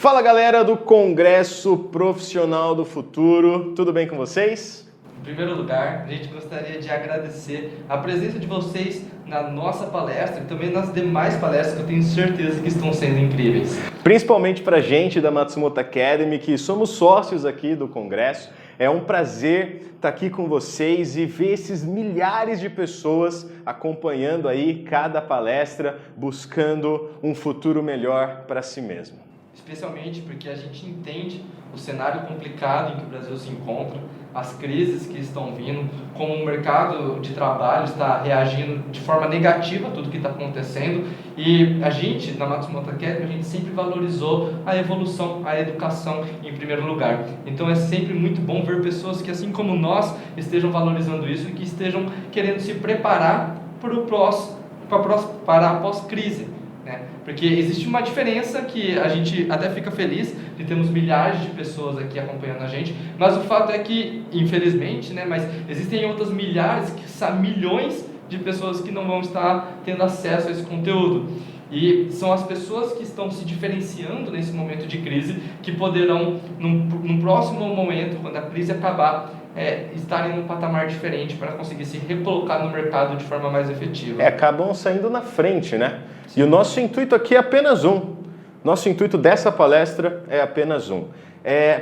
Fala galera do Congresso Profissional do Futuro, tudo bem com vocês? Em primeiro lugar, a gente gostaria de agradecer a presença de vocês na nossa palestra e também nas demais palestras que eu tenho certeza que estão sendo incríveis. Principalmente para a gente da Matsumoto Academy, que somos sócios aqui do Congresso. É um prazer estar aqui com vocês e ver esses milhares de pessoas acompanhando aí cada palestra, buscando um futuro melhor para si mesmo. Especialmente porque a gente entende o cenário complicado em que o Brasil se encontra, as crises que estão vindo, como o mercado de trabalho está reagindo de forma negativa a tudo que está acontecendo, e a gente, na Matsumoto Academy, a gente sempre valorizou a evolução, a educação em primeiro lugar. Então é sempre muito bom ver pessoas que, assim como nós, estejam valorizando isso e que estejam querendo se preparar para a pós-crise. Porque existe uma diferença que a gente até fica feliz de termos milhares de pessoas aqui acompanhando a gente, mas o fato é que, infelizmente, mas existem outras milhares, milhões de pessoas que não vão estar tendo acesso a esse conteúdo. E são as pessoas que estão se diferenciando nesse momento de crise que poderão, num próximo momento, quando a crise acabar, estarem num patamar diferente para conseguir se recolocar no mercado de forma mais efetiva. Acabam saindo na frente, né? Sim. E o nosso intuito aqui é apenas um. Nosso intuito dessa palestra é apenas um.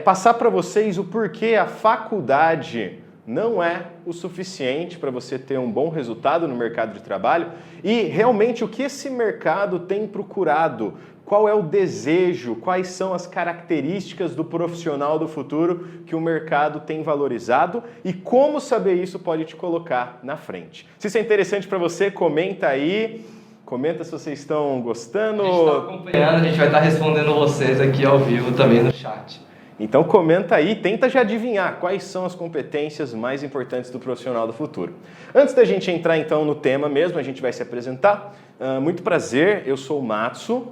Passar para vocês o porquê a faculdade não é o suficiente para você ter um bom resultado no mercado de trabalho e realmente o que esse mercado tem procurado. Qual é o desejo, quais são as características do profissional do futuro que o mercado tem valorizado e como saber isso pode te colocar na frente. Se isso é interessante para você, comenta aí, comenta se vocês estão gostando. A gente está acompanhando, a gente vai estar respondendo vocês aqui ao vivo também no chat. Então comenta aí, tenta já adivinhar quais são as competências mais importantes do profissional do futuro. Antes da gente entrar então no tema mesmo, a gente vai se apresentar. Muito prazer, eu sou o Matsu.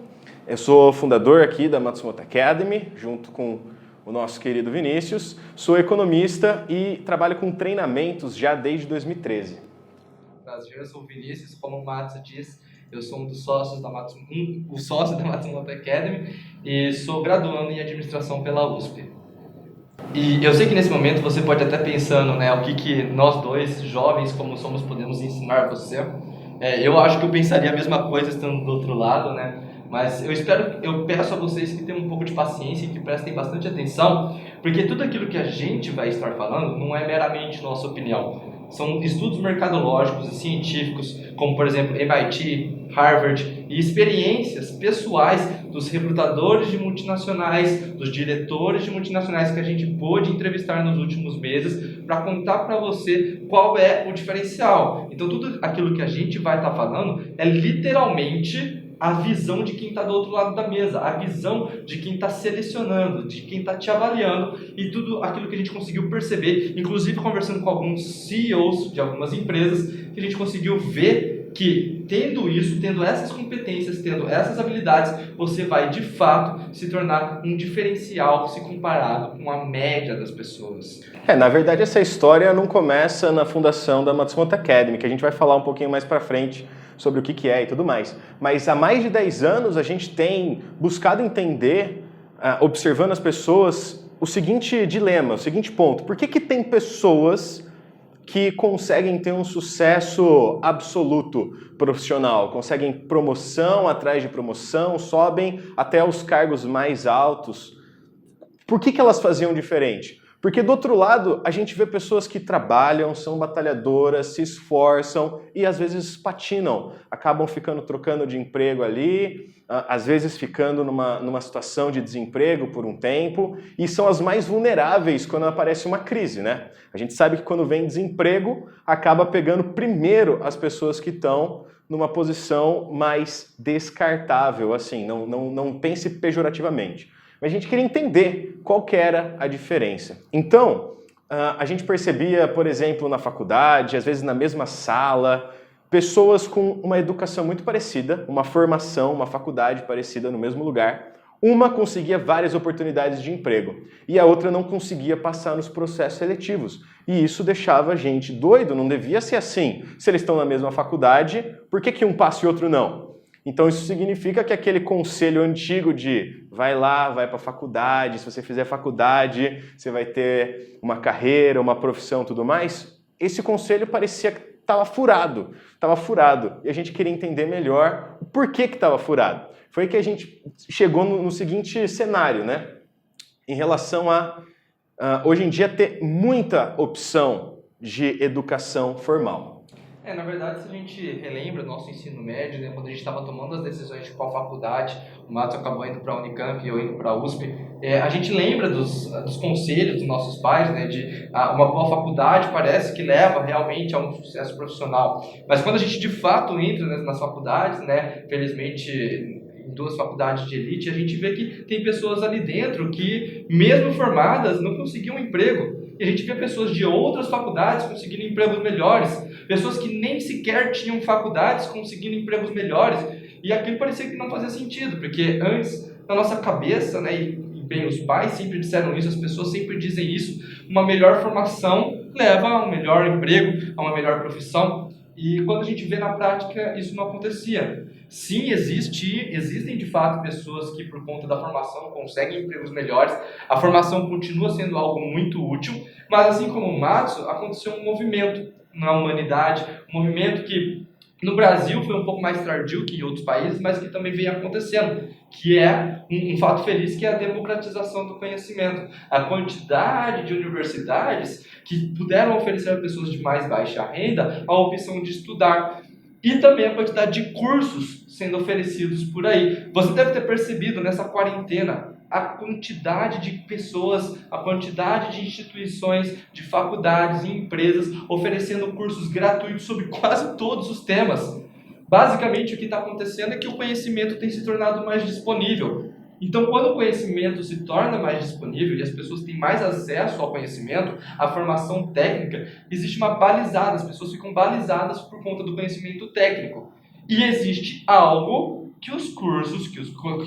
Eu sou fundador aqui da Matsumoto Academy, junto com o nosso querido Vinícius. Sou economista e trabalho com treinamentos já desde 2013. Prazer, eu sou o Vinícius, como o Matsu disse, eu sou um dos sócios o sócio da Matsumoto Academy e sou graduando em administração pela USP. E eu sei que nesse momento você pode até pensando, o que nós dois, jovens como somos, podemos ensinar você. Eu acho que eu pensaria a mesma coisa estando do outro lado, Mas eu peço a vocês que tenham um pouco de paciência e que prestem bastante atenção, porque tudo aquilo que a gente vai estar falando não é meramente nossa opinião. São estudos mercadológicos e científicos, como por exemplo MIT, Harvard, e experiências pessoais dos recrutadores de multinacionais, dos diretores de multinacionais que a gente pôde entrevistar nos últimos meses, para contar para você qual é o diferencial. Então tudo aquilo que a gente vai estar falando é literalmente a visão de quem está do outro lado da mesa, a visão de quem está selecionando, de quem está te avaliando e tudo aquilo que a gente conseguiu perceber, inclusive conversando com alguns CEOs de algumas empresas, que a gente conseguiu ver que tendo isso, tendo essas competências, tendo essas habilidades, você vai de fato se tornar um diferencial se comparado com a média das pessoas. Na verdade essa história não começa na fundação da Matsumoto Academy, que a gente vai falar um pouquinho mais para frente sobre o que é e tudo mais. Mas há mais de 10 anos a gente tem buscado entender, observando as pessoas, o seguinte dilema, o seguinte ponto. Por que tem pessoas que conseguem ter um sucesso absoluto profissional, conseguem promoção atrás de promoção, sobem até os cargos mais altos? Por que elas faziam diferente? Porque do outro lado, a gente vê pessoas que trabalham, são batalhadoras, se esforçam e às vezes patinam, acabam trocando de emprego ali, às vezes ficando numa situação de desemprego por um tempo e são as mais vulneráveis quando aparece uma crise, A gente sabe que quando vem desemprego, acaba pegando primeiro as pessoas que estão numa posição mais descartável, assim, não pense pejorativamente. Mas a gente queria entender qual que era a diferença. Então, a gente percebia, por exemplo, na faculdade, às vezes na mesma sala, pessoas com uma educação muito parecida, uma formação, uma faculdade parecida no mesmo lugar. Uma conseguia várias oportunidades de emprego e a outra não conseguia passar nos processos seletivos. E isso deixava a gente doido, não devia ser assim. Se eles estão na mesma faculdade, por que um passa e outro não? Então isso significa que aquele conselho antigo de vai lá, vai para a faculdade, se você fizer faculdade, você vai ter uma carreira, uma profissão e tudo mais, esse conselho parecia que estava furado. E a gente queria entender melhor o porquê que estava furado. Foi que a gente chegou no seguinte cenário, né? Em relação a hoje em dia ter muita opção de educação formal. Na verdade, se a gente relembra do nosso ensino médio, né, quando a gente estava tomando as decisões de qual faculdade, o Matos acabou indo para a Unicamp e eu indo para a USP, a gente lembra dos conselhos dos nossos pais, né, de uma boa faculdade parece que leva realmente a um sucesso profissional. Mas quando a gente de fato entra nas faculdades, né, felizmente em 2 faculdades de elite, a gente vê que tem pessoas ali dentro que, mesmo formadas, não conseguiam um emprego. E a gente vê pessoas de outras faculdades conseguindo empregos melhores, pessoas que nem sequer tinham faculdades conseguindo empregos melhores, e aquilo parecia que não fazia sentido, porque antes, na nossa cabeça, né, e bem, os pais sempre disseram isso, as pessoas sempre dizem isso, uma melhor formação leva a um melhor emprego, a uma melhor profissão, e quando a gente vê na prática, isso não acontecia. Sim, existem de fato pessoas que por conta da formação conseguem empregos melhores, a formação continua sendo algo muito útil, mas assim como o Matos, aconteceu um movimento na humanidade, um movimento que no Brasil foi um pouco mais tardio que em outros países, mas que também vem acontecendo, que é um fato feliz, que é a democratização do conhecimento. A quantidade de universidades que puderam oferecer a pessoas de mais baixa renda a opção de estudar. E também a quantidade de cursos sendo oferecidos por aí. Você deve ter percebido nessa quarentena a quantidade de pessoas, a quantidade de instituições, de faculdades e empresas oferecendo cursos gratuitos sobre quase todos os temas. Basicamente, o que está acontecendo é que o conhecimento tem se tornado mais disponível. Então, quando o conhecimento se torna mais disponível e as pessoas têm mais acesso ao conhecimento, à formação técnica, existe uma balizada, as pessoas ficam balizadas por conta do conhecimento técnico. E existe algo que os cursos, que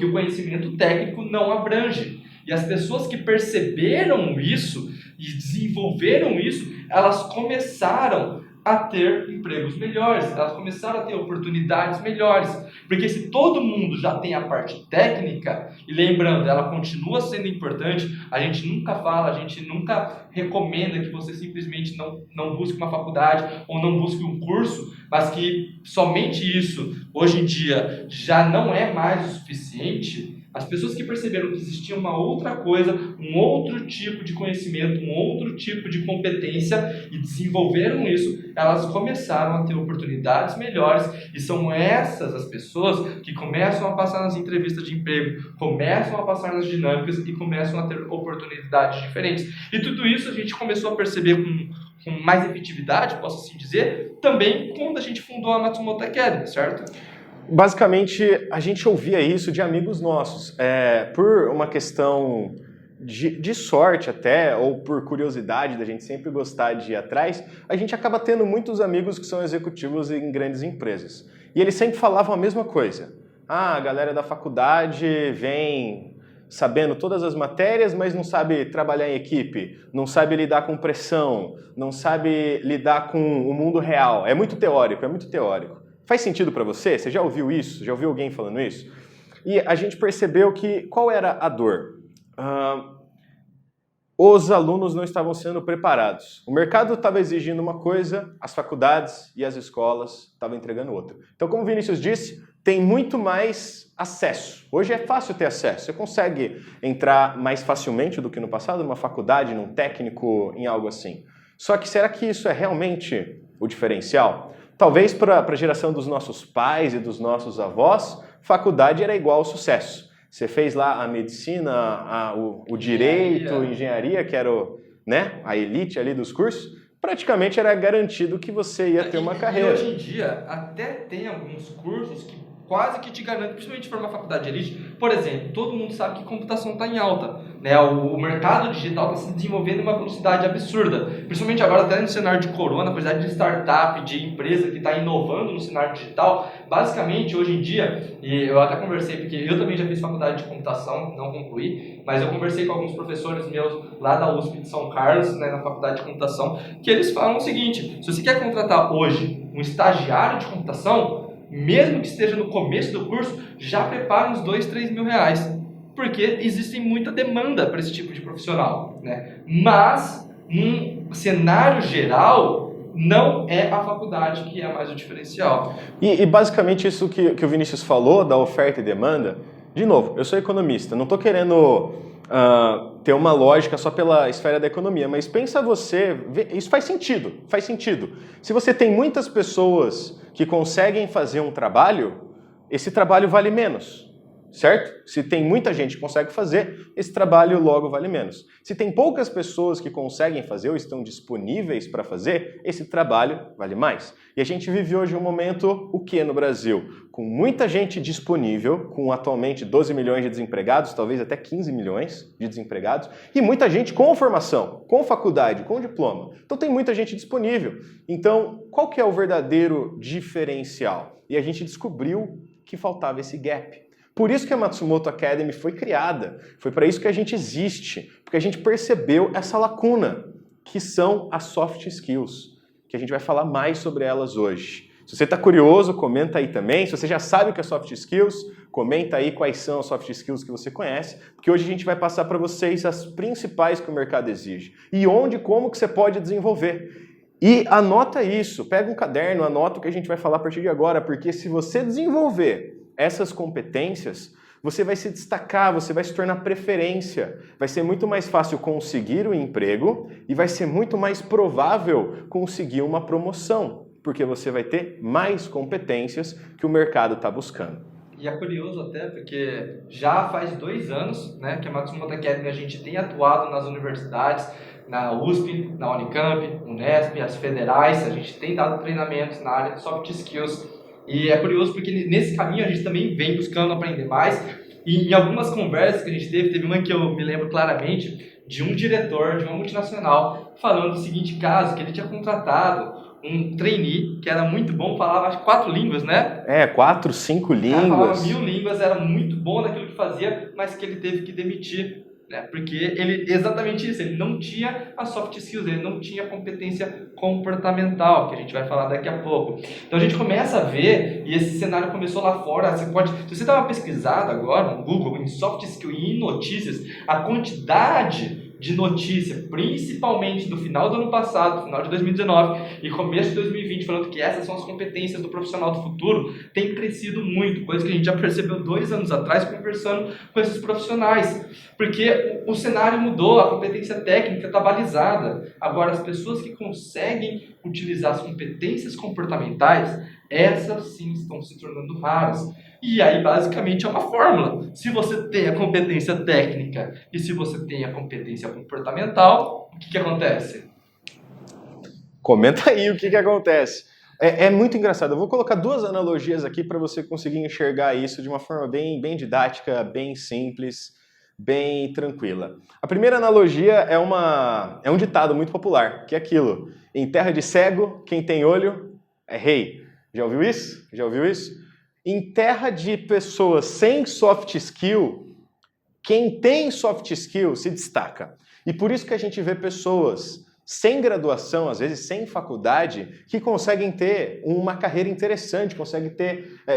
o conhecimento técnico não abrange. E as pessoas que perceberam isso e desenvolveram isso, elas começaram a ter empregos melhores, elas começaram a ter oportunidades melhores. Porque se todo mundo já tem a parte técnica, e lembrando, ela continua sendo importante, a gente nunca fala, a gente nunca recomenda que você simplesmente não busque uma faculdade ou não busque um curso, mas que somente isso, hoje em dia, já não é mais o suficiente. As pessoas que perceberam que existia uma outra coisa, um outro tipo de conhecimento, um outro tipo de competência e desenvolveram isso, elas começaram a ter oportunidades melhores e são essas as pessoas que começam a passar nas entrevistas de emprego, começam a passar nas dinâmicas e começam a ter oportunidades diferentes. E tudo isso a gente começou a perceber com mais efetividade, posso assim dizer, também quando a gente fundou a Matsumoto Academy, certo? Basicamente, a gente ouvia isso de amigos nossos. Por uma questão de sorte até, ou por curiosidade da gente sempre gostar de ir atrás, a gente acaba tendo muitos amigos que são executivos em grandes empresas. E eles sempre falavam a mesma coisa. A galera da faculdade vem sabendo todas as matérias, mas não sabe trabalhar em equipe, não sabe lidar com pressão, não sabe lidar com o mundo real. É muito teórico, é muito teórico. Faz sentido para você? Você já ouviu isso? Já ouviu alguém falando isso? E a gente percebeu que qual era a dor? Os alunos não estavam sendo preparados. O mercado estava exigindo uma coisa, as faculdades e as escolas estavam entregando outra. Então, como o Vinícius disse, tem muito mais acesso. Hoje é fácil ter acesso. Você consegue entrar mais facilmente do que no passado, numa faculdade, num técnico, em algo assim. Só que será que isso é realmente o diferencial? Talvez para a geração dos nossos pais e dos nossos avós, faculdade era igual ao sucesso. Você fez lá a medicina, o direito, a engenharia, que era a elite ali dos cursos, praticamente era garantido que você ia ter uma carreira. E hoje em dia, até tem alguns cursos que quase que te garantem, principalmente para uma faculdade de elite. Por exemplo, todo mundo sabe que computação está em alta, né? O mercado digital está se desenvolvendo em uma velocidade absurda, principalmente agora até no cenário de corona, a quantidade de startup, de empresa que está inovando no cenário digital. Basicamente, hoje em dia, e eu até conversei, porque eu também já fiz faculdade de computação, não concluí, mas eu conversei com alguns professores meus lá da USP de São Carlos, né, na faculdade de computação, que eles falam o seguinte: se você quer contratar hoje um estagiário de computação, mesmo que esteja no começo do curso, já prepara uns 2, 3 mil reais, porque existe muita demanda para esse tipo de profissional, né? Mas, num cenário geral, não é a faculdade que é mais o diferencial. E basicamente isso que o Vinícius falou, da oferta e demanda, de novo, eu sou economista, não estou querendo ter uma lógica só pela esfera da economia, mas pensa você, isso faz sentido, faz sentido. Se você tem muitas pessoas que conseguem fazer um trabalho, esse trabalho vale menos. Certo? Se tem muita gente que consegue fazer, esse trabalho logo vale menos. Se tem poucas pessoas que conseguem fazer ou estão disponíveis para fazer, esse trabalho vale mais. E a gente vive hoje um momento, o que no Brasil? Com muita gente disponível, com atualmente 12 milhões de desempregados, talvez até 15 milhões de desempregados, e muita gente com formação, com faculdade, com diploma. Então tem muita gente disponível. Então, qual que é o verdadeiro diferencial? E a gente descobriu que faltava esse gap. Por isso que a Matsumoto Academy foi criada, foi para isso que a gente existe, porque a gente percebeu essa lacuna, que são as soft skills, que a gente vai falar mais sobre elas hoje. Se você está curioso, comenta aí também. Se você já sabe o que é soft skills, comenta aí quais são as soft skills que você conhece, porque hoje a gente vai passar para vocês as principais que o mercado exige e onde e como que você pode desenvolver. E anota isso, pega um caderno, anota o que a gente vai falar a partir de agora, porque se você desenvolver essas competências, você vai se destacar, você vai se tornar preferência. Vai ser muito mais fácil conseguir o emprego e vai ser muito mais provável conseguir uma promoção, porque você vai ter mais competências que o mercado está buscando. E é curioso até porque já faz 2 anos, né, que a Matsumoto Academy a gente tem atuado nas universidades, na USP, na Unicamp, Unesp, as federais, a gente tem dado treinamentos na área de soft skills. E é curioso porque nesse caminho a gente também vem buscando aprender mais. E em algumas conversas que a gente teve uma que eu me lembro claramente de um diretor de uma multinacional falando do seguinte caso, que ele tinha contratado um trainee que era muito bom, falava acho 4 línguas, né? 4, 5 línguas. Ele falava 1000 línguas, era muito bom naquilo que fazia, mas que ele teve que demitir. Né? Porque ele, exatamente isso, ele não tinha as soft skills, ele não tinha a competência comportamental, que a gente vai falar daqui a pouco. Então a gente começa a ver, e esse cenário começou lá fora, se você dá uma pesquisada agora no Google, em soft skills e em notícias, a quantidade de notícia, principalmente do final do ano passado, final de 2019 e começo de 2020, falando que essas são as competências do profissional do futuro, tem crescido muito, coisa que a gente já percebeu 2 anos atrás conversando com esses profissionais, porque o cenário mudou, a competência técnica está balizada. Agora, as pessoas que conseguem utilizar as competências comportamentais, essas sim estão se tornando raras. E aí, basicamente, é uma fórmula. Se você tem a competência técnica e se você tem a competência comportamental, o que acontece? Comenta aí o que acontece. É muito engraçado. Eu vou colocar 2 analogias aqui para você conseguir enxergar isso de uma forma bem didática, bem simples, bem tranquila. A primeira analogia é um ditado muito popular, que é aquilo: em terra de cego, quem tem olho é rei. Já ouviu isso? Já ouviu isso? Em terra de pessoas sem soft skill, quem tem soft skill se destaca. E por isso que a gente vê pessoas sem graduação, às vezes sem faculdade, que conseguem ter uma carreira interessante, conseguem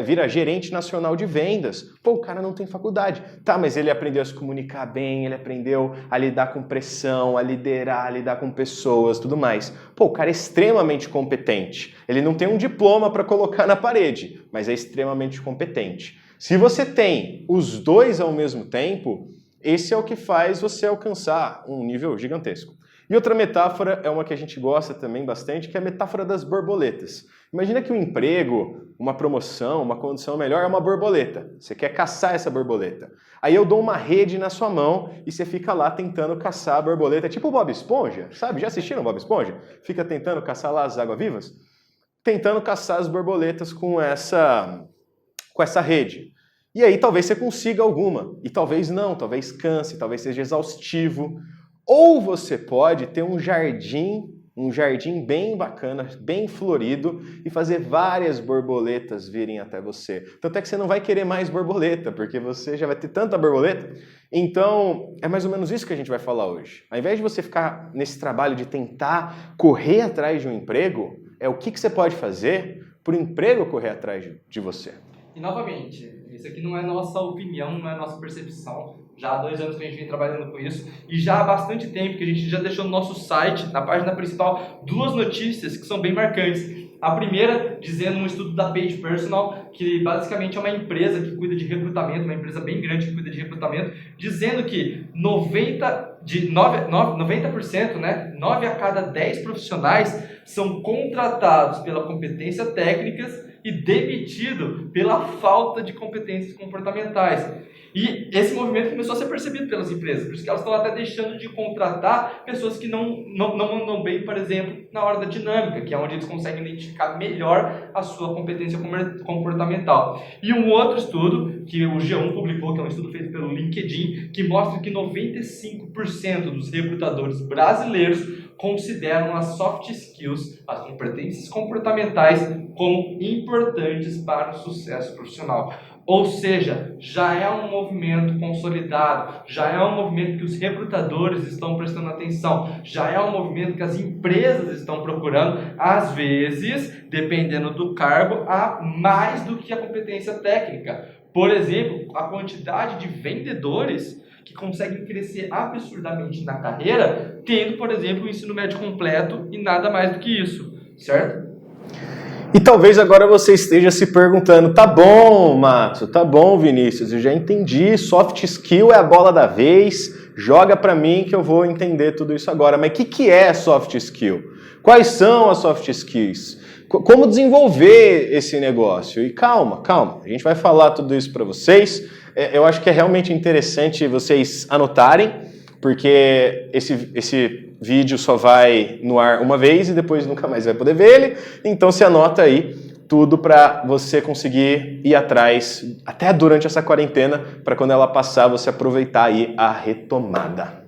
vir a gerente nacional de vendas. Pô, o cara não tem faculdade. Tá, mas ele aprendeu a se comunicar bem, ele aprendeu a lidar com pressão, a liderar, a lidar com pessoas, tudo mais. Pô, o cara é extremamente competente. Ele não tem um diploma para colocar na parede, mas é extremamente competente. Se você tem os 2 ao mesmo tempo, esse é o que faz você alcançar um nível gigantesco. E outra metáfora é uma que a gente gosta também bastante, que é a metáfora das borboletas. Imagina que um emprego, uma promoção, uma condição melhor é uma borboleta. Você quer caçar essa borboleta. Aí eu dou uma rede na sua mão e você fica lá tentando caçar a borboleta. Tipo o Bob Esponja, sabe? Já assistiram o Bob Esponja? Fica tentando caçar lá as águas-vivas? Tentando caçar as borboletas com essa rede. E aí talvez você consiga alguma, e talvez não, talvez canse, talvez seja exaustivo. Ou você pode ter um jardim bem bacana, bem florido e fazer várias borboletas virem até você. Tanto é que você não vai querer mais borboleta, porque você já vai ter tanta borboleta. Então, é mais ou menos isso que a gente vai falar hoje. Ao invés de você ficar nesse trabalho de tentar correr atrás de um emprego, é o que você pode fazer para o emprego correr atrás de você. E novamente, isso aqui não é nossa opinião, não é nossa percepção. Já há 2 anos que a gente vem trabalhando com isso e já há bastante tempo que a gente já deixou no nosso site, na página principal, 2 notícias que são bem marcantes. A primeira, dizendo um estudo da Page Personal, que basicamente é uma empresa que cuida de recrutamento, uma empresa bem grande que cuida de recrutamento, dizendo que 90%, né, 9 a cada 10 profissionais são contratados pela competência técnicas e demitido pela falta de competências comportamentais. E esse movimento começou a ser percebido pelas empresas, por isso que elas estão até deixando de contratar pessoas que não mandam bem, por exemplo, na hora da dinâmica, que é onde eles conseguem identificar melhor a sua competência comportamental. E um outro estudo, que o G1 publicou, que é um estudo feito pelo LinkedIn, que mostra que 95% dos recrutadores brasileiros consideram as soft skills, as competências comportamentais, como importantes para o sucesso profissional. Ou seja, já é um movimento consolidado, já é um movimento que os recrutadores estão prestando atenção, já é um movimento que as empresas estão procurando, às vezes, dependendo do cargo, a mais do que a competência técnica. Por exemplo, a quantidade de vendedores que conseguem crescer absurdamente na carreira, tendo, por exemplo, o ensino médio completo e nada mais do que isso, certo? E talvez agora você esteja se perguntando, tá bom, Mato, tá bom, Vinícius, eu já entendi, soft skill é a bola da vez, joga pra mim que eu vou entender tudo isso agora. Mas o que é soft skill? Quais são as soft skills? Como desenvolver esse negócio? E calma, a gente vai falar tudo isso para vocês. Eu acho que é realmente interessante vocês anotarem, porque esse vídeo só vai no ar uma vez e depois nunca mais vai poder ver ele. Então se anota aí tudo para você conseguir ir atrás, até durante essa quarentena, para quando ela passar você aproveitar aí a retomada.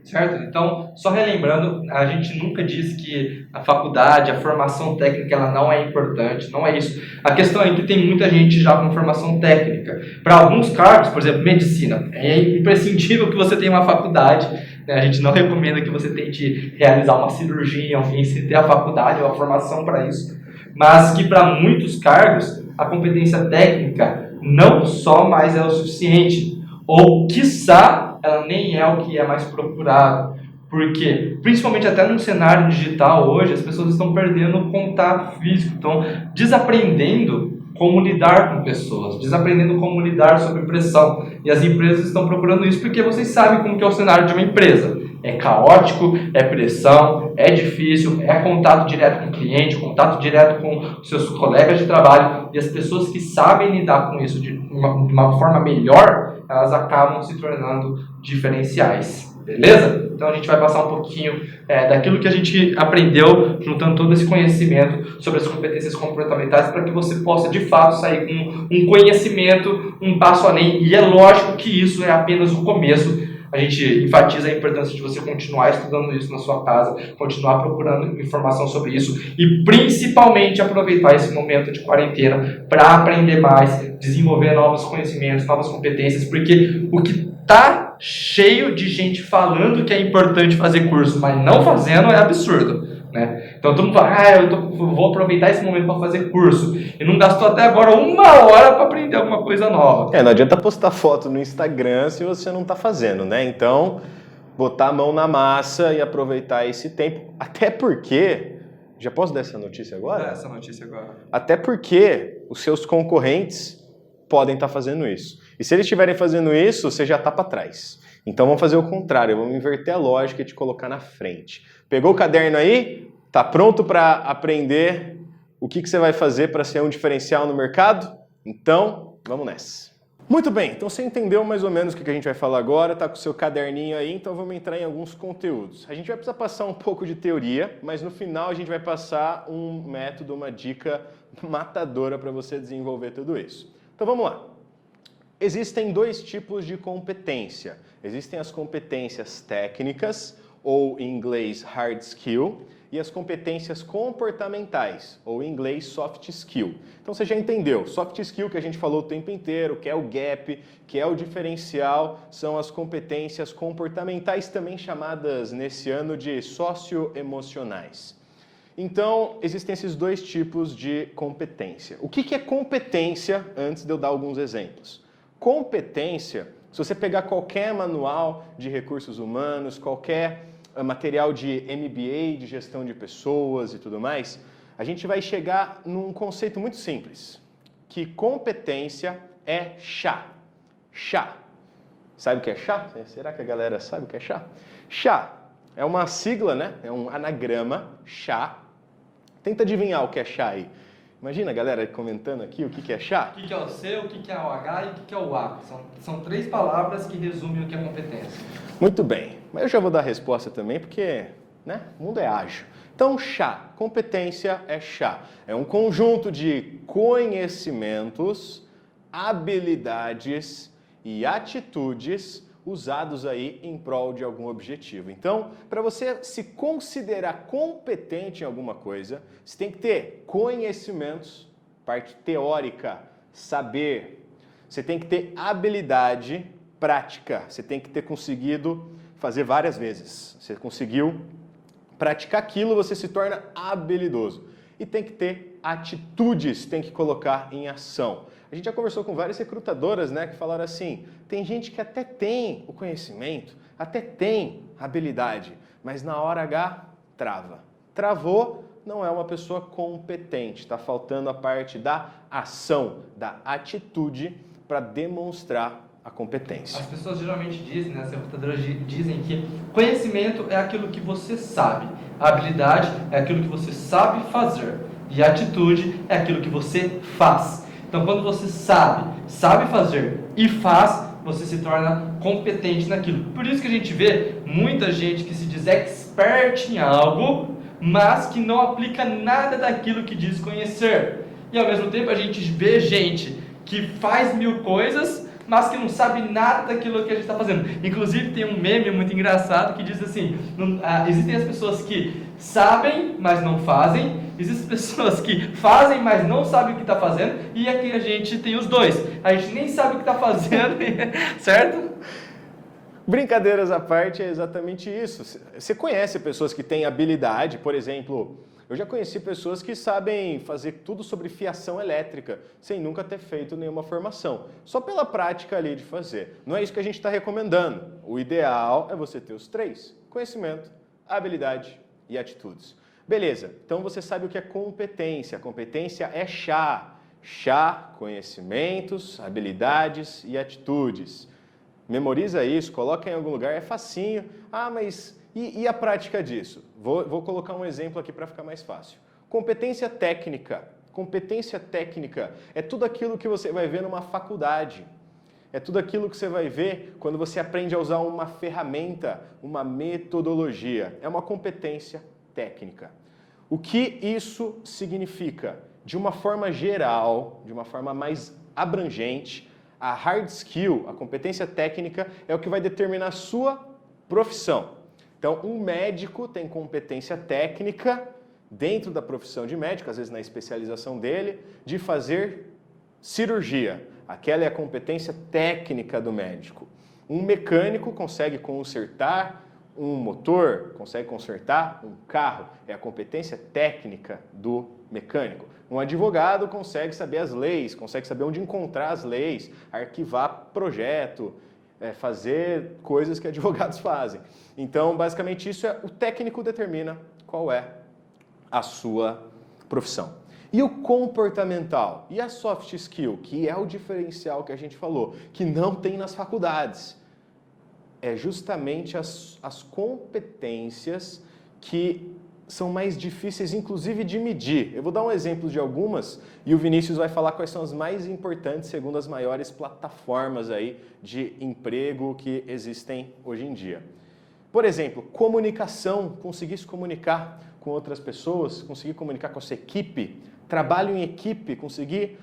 Certo? Então, só relembrando, a gente nunca disse que a faculdade, a formação técnica, ela não é importante, não é isso. A questão é que tem muita gente já com formação técnica. Para alguns cargos, por exemplo, medicina, é imprescindível que você tenha uma faculdade, né? A gente não recomenda que você tente realizar uma cirurgia, enfim, se ter a faculdade ou a formação para isso. Mas que para muitos cargos, a competência técnica não só mais é o suficiente, ou, quiçá, ela nem é o que é mais procurado. Porque, principalmente até no cenário digital hoje, as pessoas estão perdendo o contato físico, estão desaprendendo como lidar com pessoas, desaprendendo como lidar sob pressão. E as empresas estão procurando isso porque vocês sabem como que é o cenário de uma empresa. É caótico, é pressão, é difícil, é contato direto com o cliente, contato direto com seus colegas de trabalho. E as pessoas que sabem lidar com isso de uma forma melhor, elas acabam se tornando diferenciais. Beleza? Então a gente vai passar um pouquinho daquilo que a gente aprendeu, juntando todo esse conhecimento sobre as competências comportamentais, para que você possa de fato sair com um conhecimento, um passo além. E é lógico que isso é apenas o começo. A gente enfatiza a importância de você continuar estudando isso na sua casa, continuar procurando informação sobre isso e principalmente aproveitar esse momento de quarentena para aprender mais, desenvolver novos conhecimentos, novas competências, porque o que tá cheio de gente falando que é importante fazer curso, mas não fazendo é absurdo, né? Então todo mundo fala, vou aproveitar esse momento para fazer curso e não gastou até agora 1 hora para aprender alguma coisa nova. Não adianta postar foto no Instagram se você não está fazendo, né? Então, botar a mão na massa e aproveitar esse tempo, até porque, já posso dar essa notícia agora? Dá essa notícia agora. Até porque os seus concorrentes podem estar fazendo isso. E se eles estiverem fazendo isso, você já está para trás. Então vamos fazer o contrário, vamos inverter a lógica e te colocar na frente. Pegou o caderno aí? Tá pronto para aprender o que você vai fazer para ser um diferencial no mercado? Então, vamos nessa. Muito bem, então você entendeu mais ou menos o que a gente vai falar agora, tá com o seu caderninho aí, então vamos entrar em alguns conteúdos. A gente vai precisar passar um pouco de teoria, mas no final a gente vai passar um método, uma dica matadora para você desenvolver tudo isso. Então vamos lá. Existem 2 tipos de competência. Existem as competências técnicas, ou em inglês hard skill, e as competências comportamentais, ou em inglês soft skill. Então você já entendeu, soft skill que a gente falou o tempo inteiro, que é o gap, que é o diferencial, são as competências comportamentais, também chamadas nesse ano de socioemocionais. Então, existem esses dois tipos de competência. O que é competência, antes de eu dar alguns exemplos? Competência, se você pegar qualquer manual de recursos humanos, qualquer material de MBA, de gestão de pessoas e tudo mais, a gente vai chegar num conceito muito simples, que competência é chá. Chá. Sabe o que é chá? Será que a galera sabe o que é chá? Chá é uma sigla, né? É um anagrama, chá. Tenta adivinhar o que é chá aí. Imagina a galera comentando aqui o que é chá. O que é o C, o que é o H e o que é o A. São três palavras que resumem o que é competência. Muito bem. Mas eu já vou dar a resposta também, porque né, o mundo é ágil. Então, chá. Competência é chá. É um conjunto de conhecimentos, habilidades e atitudes usados aí em prol de algum objetivo. Então, para você se considerar competente em alguma coisa, você tem que ter conhecimentos, parte teórica, saber. Você tem que ter habilidade prática. Você tem que ter conseguido fazer várias vezes. Você conseguiu praticar aquilo, você se torna habilidoso. E tem que ter atitudes, tem que colocar em ação. A gente já conversou com várias recrutadoras, né, que falaram assim, tem gente que até tem o conhecimento, até tem habilidade, mas na hora H trava. Travou, não é uma pessoa competente, está faltando a parte da ação, da atitude para demonstrar a competência. As pessoas geralmente dizem, né, as recrutadoras dizem que conhecimento é aquilo que você sabe, a habilidade é aquilo que você sabe fazer e a atitude é aquilo que você faz. Então, quando você sabe fazer e faz, você se torna competente naquilo. Por isso que a gente vê muita gente que se diz expert em algo, mas que não aplica nada daquilo que diz conhecer. E ao mesmo tempo a gente vê gente que faz 1000 coisas, mas que não sabe nada daquilo que a gente está fazendo. Inclusive tem um meme muito engraçado que diz assim, existem as pessoas que sabem, mas não fazem, existem pessoas que fazem, mas não sabem o que está fazendo, e aqui a gente tem os dois. A gente nem sabe o que está fazendo, certo? Brincadeiras à parte, é exatamente isso. Você conhece pessoas que têm habilidade, por exemplo, eu já conheci pessoas que sabem fazer tudo sobre fiação elétrica, sem nunca ter feito nenhuma formação, só pela prática ali de fazer. Não é isso que a gente está recomendando. O ideal é você ter os três: conhecimento, habilidade e atitudes. Beleza, então você sabe o que é competência. Competência é chá. Chá, conhecimentos, habilidades e atitudes. Memoriza isso, coloca em algum lugar, é facinho. Ah, mas e a prática disso? Vou colocar um exemplo aqui para ficar mais fácil. Competência técnica. Competência técnica é tudo aquilo que você vai ver numa faculdade. É tudo aquilo que você vai ver quando você aprende a usar uma ferramenta, uma metodologia. É uma competência técnica. O que isso significa? De uma forma geral, de uma forma mais abrangente, a hard skill, a competência técnica, é o que vai determinar a sua profissão. Então, um médico tem competência técnica dentro da profissão de médico, às vezes na especialização dele, de fazer cirurgia. Aquela é a competência técnica do médico. Um mecânico consegue consertar um motor, consegue consertar um carro. É a competência técnica do mecânico. Um advogado consegue saber as leis, consegue saber onde encontrar as leis, arquivar projeto, fazer coisas que advogados fazem. Então, basicamente, isso o técnico determina qual é a sua profissão. E o comportamental? E a soft skill, que é o diferencial que a gente falou, que não tem nas faculdades. É justamente as competências que são mais difíceis, inclusive, de medir. Eu vou dar um exemplo de algumas e o Vinícius vai falar quais são as mais importantes segundo as maiores plataformas aí de emprego que existem hoje em dia. Por exemplo, comunicação, conseguir se comunicar com outras pessoas, conseguir comunicar com a sua equipe, trabalho em equipe, conseguir...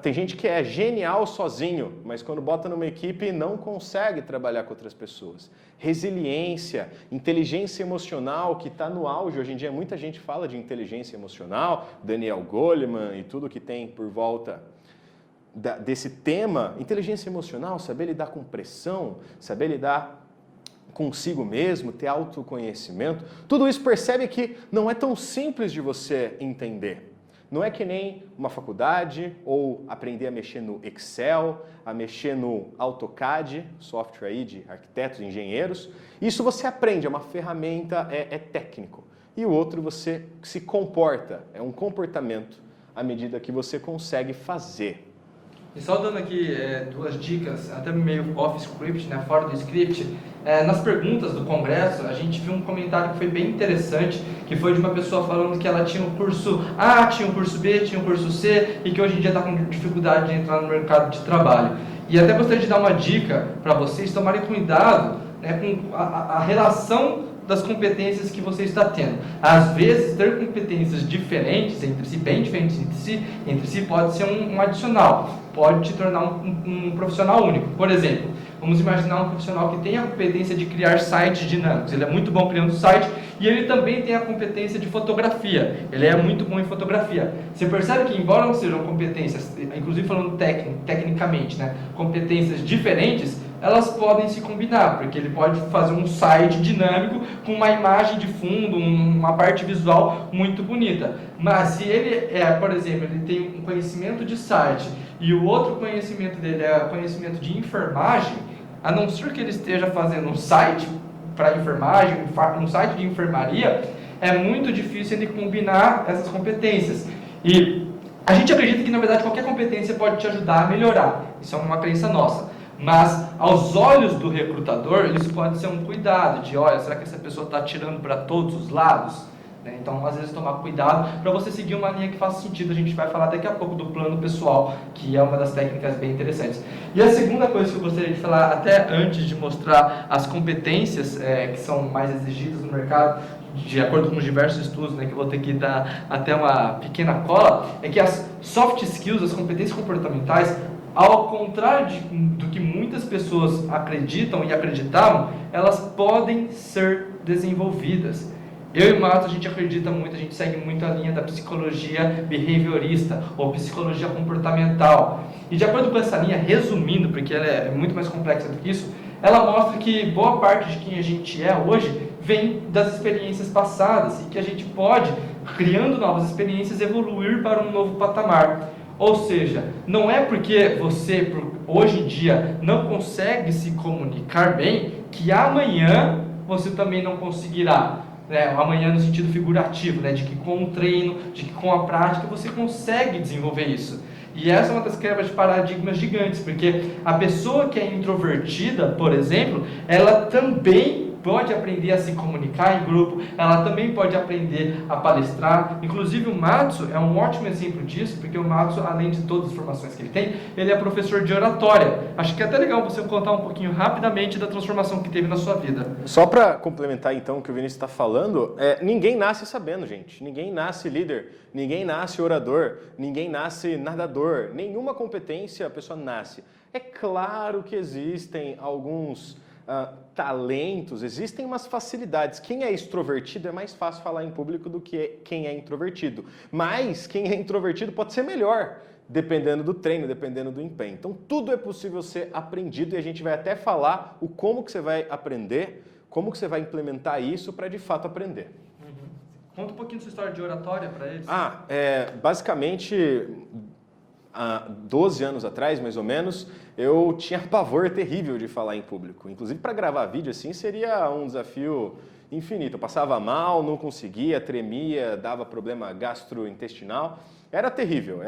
Tem gente que é genial sozinho, mas quando bota numa equipe não consegue trabalhar com outras pessoas. Resiliência, inteligência emocional, que está no auge. Hoje em dia muita gente fala de inteligência emocional, Daniel Goleman e tudo que tem por volta desse tema. Inteligência emocional, saber lidar com pressão, saber lidar consigo mesmo, ter autoconhecimento, tudo isso percebe que não é tão simples de você entender. Não é que nem uma faculdade ou aprender a mexer no Excel, a mexer no AutoCAD, software aí de arquitetos e engenheiros. Isso você aprende, é uma ferramenta, é técnico. E o outro você se comporta, é um comportamento à medida que você consegue fazer. E só dando aqui duas dicas, até meio off-script, né, fora do script, nas perguntas do congresso, a gente viu um comentário que foi bem interessante, que foi de uma pessoa falando que ela tinha o curso A, tinha o curso B, tinha o curso C, e que hoje em dia está com dificuldade de entrar no mercado de trabalho. E até gostaria de dar uma dica para vocês tomarem cuidado, né, com a relação das competências que você está tendo. Às vezes, ter competências diferentes entre si, bem diferentes entre si pode ser um adicional, pode te tornar um profissional único. Por exemplo, vamos imaginar um profissional que tem a competência de criar sites dinâmicos. Ele é muito bom criando site e ele também tem a competência de fotografia. Ele é muito bom em fotografia. Você percebe que, embora não sejam competências, inclusive falando tecnicamente, né, competências diferentes, elas podem se combinar, porque ele pode fazer um site dinâmico com uma imagem de fundo, uma parte visual muito bonita. Mas se ele por exemplo, ele tem um conhecimento de site e o outro conhecimento dele é conhecimento de enfermagem, a não ser que ele esteja fazendo um site para enfermagem, um site de enfermaria, é muito difícil ele combinar essas competências. E a gente acredita que, na verdade, qualquer competência pode te ajudar a melhorar. Isso é uma crença nossa. Mas, aos olhos do recrutador, isso pode ser um cuidado de, olha, será que essa pessoa está atirando para todos os lados? Então, às vezes, tomar cuidado para você seguir uma linha que faça sentido. A gente vai falar daqui a pouco do plano pessoal, que é uma das técnicas bem interessantes. E a segunda coisa que eu gostaria de falar, até antes de mostrar as competências que são mais exigidas no mercado, de acordo com os diversos estudos, né, que eu vou ter que dar até uma pequena cola, é que as soft skills, as competências comportamentais, ao contrário do que muitas pessoas acreditam e acreditavam, elas podem ser desenvolvidas. Eu e o Matos, a gente acredita muito, a gente segue muito a linha da psicologia behaviorista ou psicologia comportamental. E de acordo com essa linha, resumindo, porque ela é muito mais complexa do que isso, ela mostra que boa parte de quem a gente é hoje vem das experiências passadas e que a gente pode, criando novas experiências, evoluir para um novo patamar. Ou seja, não é porque você, hoje em dia, não consegue se comunicar bem, que amanhã você também não conseguirá. Amanhã no sentido figurativo, de que com o treino, de que com a prática, você consegue desenvolver isso. E essa é uma das quebras de paradigmas gigantes, porque a pessoa que é introvertida, por exemplo, ela também pode aprender a se comunicar em grupo, ela também pode aprender a palestrar. Inclusive o Matsu é um ótimo exemplo disso, porque o Matsu, além de todas as formações que ele tem, ele é professor de oratória. Acho que é até legal você contar um pouquinho rapidamente da transformação que teve na sua vida. Só para complementar então o que o Vinícius está falando, ninguém nasce sabendo, gente. Ninguém nasce líder, ninguém nasce orador, ninguém nasce nadador. Nenhuma competência a pessoa nasce. É claro que existem alguns talentos, existem umas facilidades. Quem é extrovertido é mais fácil falar em público do que quem é introvertido. Mas quem é introvertido pode ser melhor, dependendo do treino, dependendo do empenho. Então tudo é possível ser aprendido e a gente vai até falar o como que você vai aprender, como que você vai implementar isso para de fato aprender. Conta um pouquinho da sua história de oratória para eles. Basicamente, há 12 anos atrás, mais ou menos, eu tinha pavor terrível de falar em público. Inclusive, para gravar vídeo assim, seria um desafio infinito. Eu passava mal, não conseguia, tremia, dava problema gastrointestinal. Era terrível.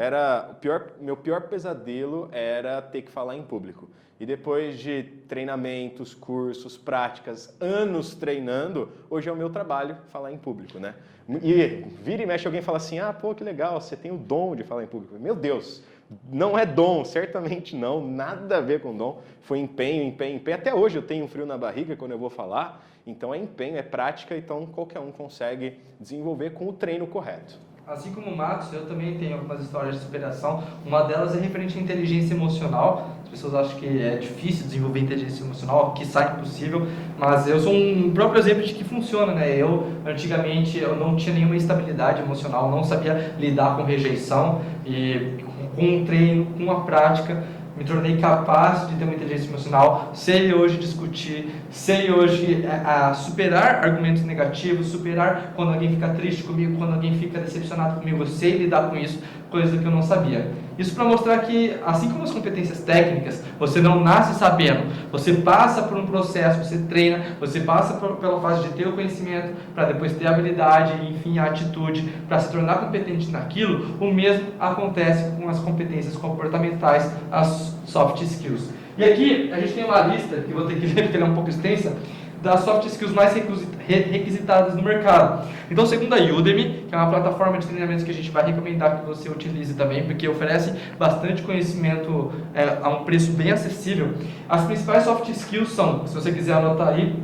Meu pior pesadelo era ter que falar em público. E depois de treinamentos, cursos, práticas, anos treinando, hoje é o meu trabalho falar em público, né? E vira e mexe alguém fala assim, que legal, você tem o dom de falar em público. Meu Deus, não é dom, certamente não, nada a ver com dom. Foi empenho. Até hoje eu tenho um frio na barriga quando eu vou falar, então é empenho, é prática, então qualquer um consegue desenvolver com o treino correto. Assim como o Matos, eu também tenho algumas histórias de superação. Uma delas é referente à inteligência emocional. As pessoas acham que é difícil desenvolver inteligência emocional, que sai impossível, mas eu sou um próprio exemplo de que funciona, né? Antigamente, eu não tinha nenhuma estabilidade emocional, não sabia lidar com rejeição, e com o treino, com a prática, me tornei capaz de ter uma inteligência emocional, sei hoje discutir, sei hoje superar argumentos negativos, superar quando alguém fica triste comigo, quando alguém fica decepcionado comigo, eu sei lidar com isso, coisa que eu não sabia. Isso para mostrar que, assim como as competências técnicas, você não nasce sabendo, você passa por um processo, você treina, você passa pela fase de ter o conhecimento, para depois ter a habilidade, enfim, a atitude, para se tornar competente naquilo, o mesmo acontece com as competências comportamentais, as soft skills. E aqui a gente tem uma lista, que eu vou ter que ler porque ela é um pouco extensa, das soft skills mais requisitadas no mercado. Então, segundo a Udemy, que é uma plataforma de treinamentos que a gente vai recomendar que você utilize também, porque oferece bastante conhecimento a um preço bem acessível, as principais soft skills são, se você quiser anotar aí,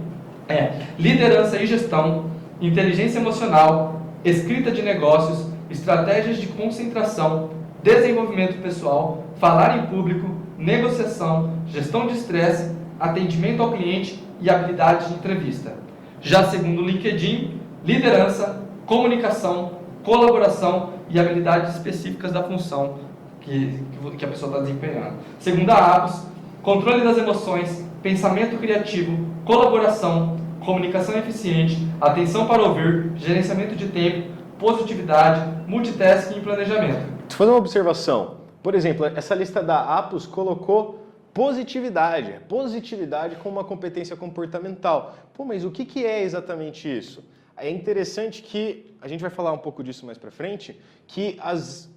liderança e gestão, inteligência emocional, escrita de negócios, estratégias de concentração, desenvolvimento pessoal, falar em público, negociação, gestão de estresse, atendimento ao cliente e habilidade de entrevista. Já segundo o LinkedIn, liderança, comunicação, colaboração e habilidades específicas da função que a pessoa está desempenhando. Segundo a Abus, controle das emoções, pensamento criativo, colaboração, comunicação eficiente, atenção para ouvir, gerenciamento de tempo, positividade, multitasking e planejamento. Deixa eu fazer uma observação. Por exemplo, essa lista da Apus colocou positividade como uma competência comportamental. Pô, mas o que é exatamente isso? É interessante que, a gente vai falar um pouco disso mais pra frente, que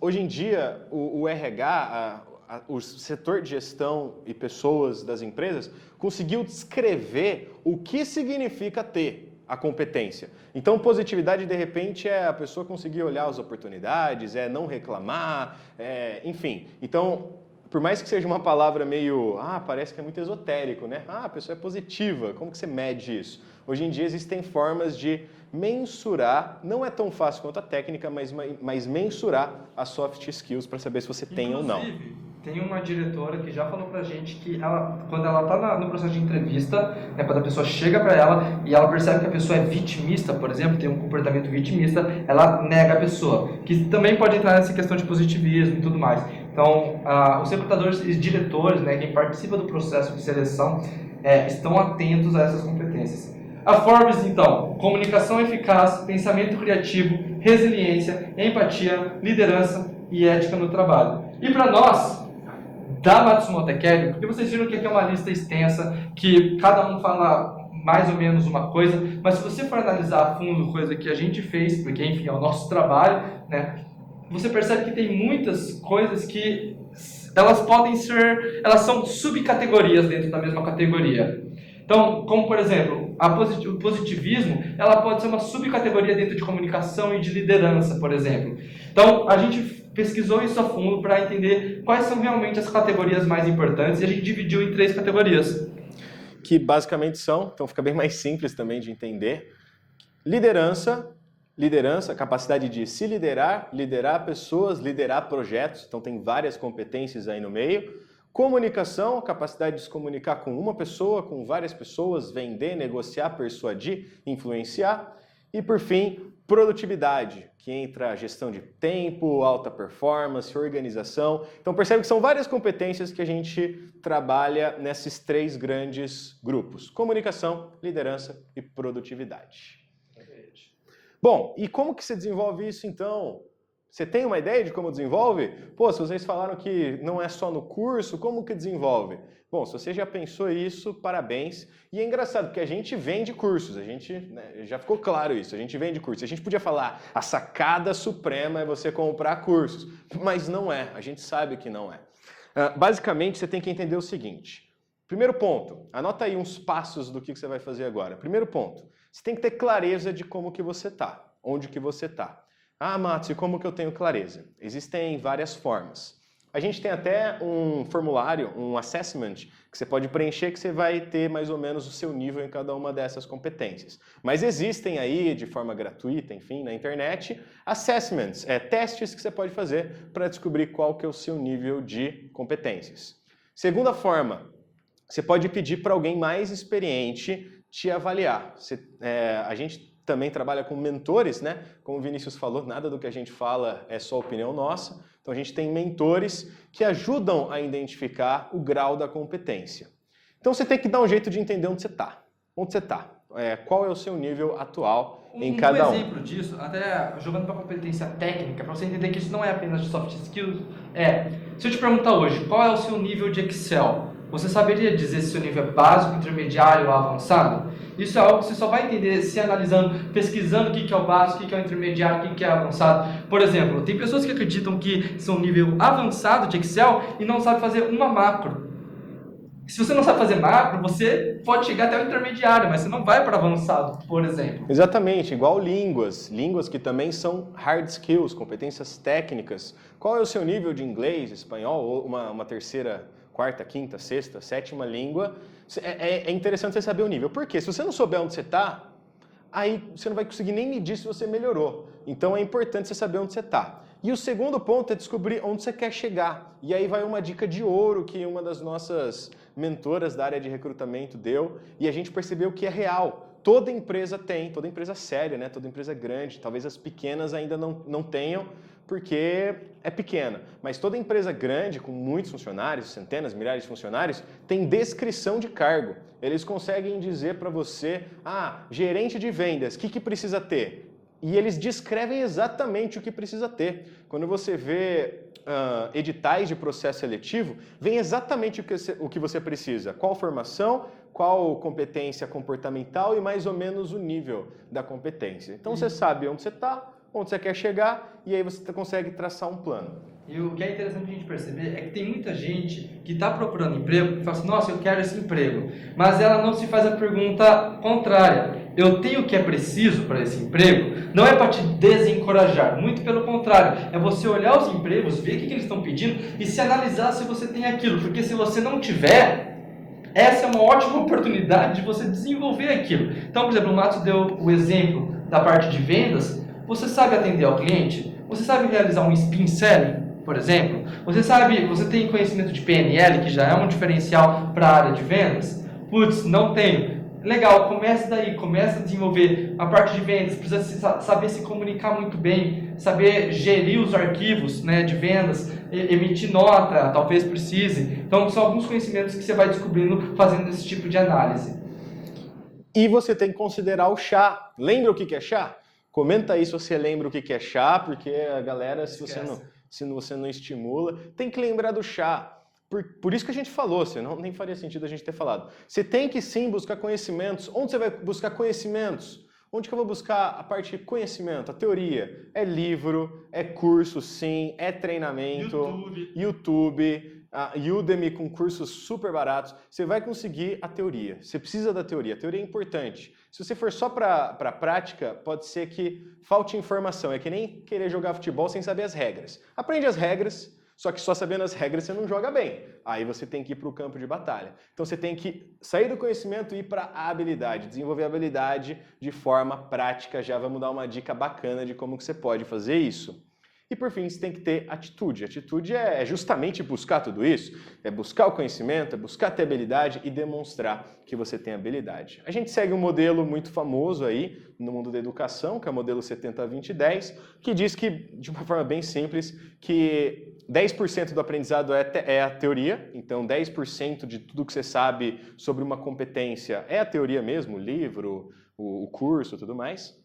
hoje em dia o RH, o setor de gestão e pessoas das empresas, conseguiu descrever o que significa ter a competência. Então, positividade, de repente, é a pessoa conseguir olhar as oportunidades, é não reclamar, enfim. Então, por mais que seja uma palavra meio, parece que é muito esotérico, né? A pessoa é positiva, como que você mede isso? Hoje em dia existem formas de mensurar, não é tão fácil quanto a técnica, mas mensurar as soft skills para saber se você tem ou não. Tem uma diretora que já falou pra gente que quando ela tá no processo de entrevista, quando a pessoa chega pra ela e ela percebe que a pessoa é vitimista, por exemplo, tem um comportamento vitimista, ela nega a pessoa, que também pode entrar nessa questão de positivismo e tudo mais. Então, os recrutadores e diretores, quem participa do processo de seleção, estão atentos a essas competências. A Forbes, então, comunicação eficaz, pensamento criativo, resiliência, empatia, liderança e ética no trabalho. E para nós, da Matsumoto Academy, porque vocês viram que aqui é uma lista extensa, que cada um fala mais ou menos uma coisa, mas se você for analisar a fundo coisa que a gente fez, porque enfim é o nosso trabalho, você percebe que tem muitas coisas que elas são subcategorias dentro da mesma categoria. Então, como por exemplo, o positivismo, ela pode ser uma subcategoria dentro de comunicação e de liderança, por exemplo. Então, a gente pesquisou isso a fundo para entender quais são realmente as categorias mais importantes e a gente dividiu em 3 categorias. Que basicamente são, então fica bem mais simples também de entender, liderança, capacidade de se liderar, liderar pessoas, liderar projetos, então tem várias competências aí no meio. Comunicação, capacidade de se comunicar com uma pessoa, com várias pessoas, vender, negociar, persuadir, influenciar. E por fim, produtividade, que entra a gestão de tempo, alta performance, organização. Então percebe que são várias competências que a gente trabalha nesses 3 grandes grupos: comunicação, liderança e produtividade. Bom, e como que se desenvolve isso então? Você tem uma ideia de como desenvolve? Pô, se vocês falaram que não é só no curso, como que desenvolve? Bom, se você já pensou isso, parabéns. E é engraçado, porque a gente vende cursos, já ficou claro isso, a gente vende cursos. A gente podia falar, a sacada suprema é você comprar cursos, mas não é, a gente sabe que não é. Basicamente, você tem que entender o seguinte. Primeiro ponto, anota aí uns passos do que você vai fazer agora. Primeiro ponto, você tem que ter clareza de como que você está, onde que você está. Matos, e como que eu tenho clareza? Existem várias formas. A gente tem até um formulário, um assessment, que você pode preencher que você vai ter mais ou menos o seu nível em cada uma dessas competências. Mas existem aí, de forma gratuita, enfim, na internet, assessments, testes que você pode fazer para descobrir qual que é o seu nível de competências. Segunda forma, você pode pedir para alguém mais experiente te avaliar. A gente também trabalha com mentores, Como o Vinícius falou, nada do que a gente fala é só opinião nossa. Então a gente tem mentores que ajudam a identificar o grau da competência. Então você tem que dar um jeito de entender onde você está. Onde você está? Qual é o seu nível atual em cada um? Um exemplo disso, até jogando para competência técnica, para você entender que isso não é apenas de soft skills, se eu te perguntar hoje, qual é o seu nível de Excel? Você saberia dizer se o seu nível é básico, intermediário ou avançado? Isso é algo que você só vai entender se analisando, pesquisando o que é o básico, o que é o intermediário, o que é o avançado. Por exemplo, tem pessoas que acreditam que são nível avançado de Excel e não sabem fazer uma macro. Se você não sabe fazer macro, você pode chegar até o intermediário, mas você não vai para avançado, por exemplo. Exatamente, igual línguas. Línguas que também são hard skills, competências técnicas. Qual é o seu nível de inglês, espanhol, ou uma terceira, quarta, quinta, sexta, sétima língua? É interessante você saber o nível. Por quê? Se você não souber onde você está, aí você não vai conseguir nem medir se você melhorou. Então é importante você saber onde você está. E o segundo ponto é descobrir onde você quer chegar. E aí vai uma dica de ouro que uma das nossas mentoras da área de recrutamento deu, e a gente percebeu que é real. Toda empresa tem, toda empresa séria, né? Toda empresa grande, talvez as pequenas ainda não tenham, porque é pequena. Mas toda empresa grande, com muitos funcionários, centenas, milhares de funcionários, tem descrição de cargo. Eles conseguem dizer para você, gerente de vendas, o que precisa ter? E eles descrevem exatamente o que precisa ter. Quando você vê editais de processo seletivo, vem exatamente o que você precisa. Qual formação, qual competência comportamental e mais ou menos o nível da competência. Então você sabe onde você está, onde você quer chegar e aí você consegue traçar um plano. E o que é interessante a gente perceber é que tem muita gente que está procurando emprego e fala assim, nossa, eu quero esse emprego. Mas ela não se faz a pergunta contrária. Eu tenho o que é preciso para esse emprego? Não é para te desencorajar, muito pelo contrário. É você olhar os empregos, ver o que eles estão pedindo e se analisar se você tem aquilo. Porque se você não tiver, essa é uma ótima oportunidade de você desenvolver aquilo. Então, por exemplo, o Matos deu o exemplo da parte de vendas. Você sabe atender ao cliente? Você sabe realizar um spin selling? Por exemplo, você tem conhecimento de PNL, que já é um diferencial para a área de vendas? Putz, não tenho. Legal, comece daí, comece a desenvolver a parte de vendas, precisa saber se comunicar muito bem, saber gerir os arquivos, né, de vendas, emitir nota, talvez precise. Então, são alguns conhecimentos que você vai descobrindo fazendo esse tipo de análise. E você tem que considerar o chá. Lembra o que é chá? Comenta aí se você lembra o que é chá, porque a galera, se você não estimula, tem que lembrar do chá. Por isso que a gente falou, senão nem faria sentido a gente ter falado. Você tem que sim buscar conhecimentos. Onde você vai buscar conhecimentos? Onde que eu vou buscar a parte de conhecimento, a teoria? É livro, é curso sim, é treinamento, YouTube, Udemy com cursos super baratos. Você vai conseguir a teoria. Você precisa da teoria. A teoria é importante. Se você for só para a prática, pode ser que falte informação. É que nem querer jogar futebol sem saber as regras. Aprende as regras, só que só sabendo as regras você não joga bem. Aí você tem que ir para o campo de batalha. Então você tem que sair do conhecimento e ir para a habilidade, desenvolver a habilidade de forma prática. Já vamos dar uma dica bacana de como que você pode fazer isso. E por fim, você tem que ter atitude. Atitude é justamente buscar tudo isso, é buscar o conhecimento, é buscar ter habilidade e demonstrar que você tem habilidade. A gente segue um modelo muito famoso aí no mundo da educação, que é o modelo 70-20-10, que diz que, de uma forma bem simples, que 10% do aprendizado é a teoria, então 10% de tudo que você sabe sobre uma competência é a teoria mesmo, o livro, o curso, tudo mais.